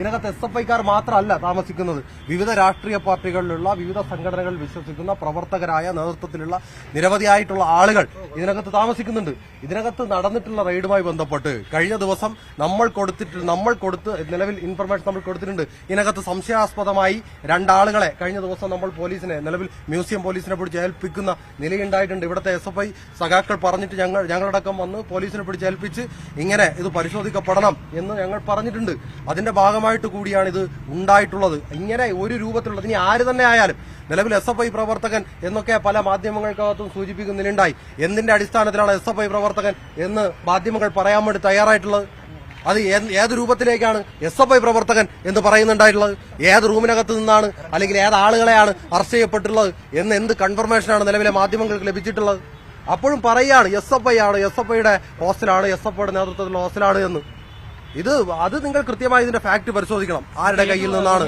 ഇതിനകത്ത് SFIക്കാർ മാത്രമല്ല താമസിക്കുന്നത്. വിവിധ രാഷ്ട്രീയ പാർട്ടികളിലുള്ള വിവിധ സംഘടനകൾ വിശ്വസിക്കുന്ന പ്രവർത്തകരായ നേതൃത്വത്തിലുള്ള നിരവധിയായിട്ടുള്ള ആളുകൾ ഇതിനകത്ത് താമസിക്കുന്നുണ്ട്. ഇതിനകത്ത് നടന്നിട്ടുള്ള റെയ്ഡുമായി ബന്ധപ്പെട്ട് കഴിഞ്ഞ ദിവസം നമ്മൾ കൊടുത്ത് നിലവിൽ ഇൻഫർമേഷൻ നമ്മൾ കൊടുത്തിട്ടുണ്ട്. ഇതിനകത്ത് സംശയാസ്പദമായി രണ്ടാളുകളെ കഴിഞ്ഞ ദിവസം നമ്മൾ പോലീസിനെ നിലവിൽ മ്യൂസിയം പോലീസിനെ പിടിച്ച് ഏൽപ്പിക്കുന്ന നിലയുണ്ടായിട്ടുണ്ട്. ഇവിടുത്തെ SFI സഖാക്കൾ പറഞ്ഞിട്ട് ഞങ്ങളടക്കം വന്ന് പോലീസിനെ പിടിച്ച് ഏൽപ്പിച്ച് ഇങ്ങനെ ഇത് പരിശോധിക്കപ്പെടണം എന്ന് ഞങ്ങൾ പറഞ്ഞിട്ടുണ്ട്. അതിന്റെ ഭാഗമായിട്ട് കൂടിയാണ് ഇത് ഉണ്ടായിട്ടുള്ളത്. ഇങ്ങനെ ഒരു രൂപത്തിലുള്ളത് ഇനി ആര് തന്നെ ആയാലും നിലവിൽ SFI പ്രവർത്തകൻ എന്നൊക്കെ പല മാധ്യമങ്ങൾക്കകത്തും സൂചിപ്പിക്കുന്നതിലുണ്ടായി. എന്തിന്റെ അടിസ്ഥാനത്തിലാണ് SFI പ്രവർത്തകൻ എന്ന് മാധ്യമങ്ങൾ പറയാൻ വേണ്ടി തയ്യാറായിട്ടുള്ളത്? അത് ഏത് രൂപത്തിലേക്കാണ് SFI പ്രവർത്തകൻ എന്ന് പറയുന്നുണ്ടായിട്ടുള്ളത്? ഏത് റൂമിനകത്ത് നിന്നാണ് അല്ലെങ്കിൽ ഏത് ആളുകളെയാണ് അറസ്റ്റ് ചെയ്യപ്പെട്ടുള്ളത് എന്ന് എന്ത് കൺഫർമേഷനാണ് നിലവിലെ മാധ്യമങ്ങൾക്ക് ലഭിച്ചിട്ടുള്ളത്? അപ്പോഴും പറയുകയാണ് SFI ആണ്, SFIയുടെ ഹോസ്റ്റലാണ്, SFIയുടെ നേതൃത്വത്തിലുള്ള ഹോസ്റ്റലാണ് എന്ന്. അത് നിങ്ങൾ കൃത്യമായി ഇതിന്റെ ഫാക്ട് പരിശോധിക്കണം. ആരുടെ കയ്യിൽ നിന്നാണ്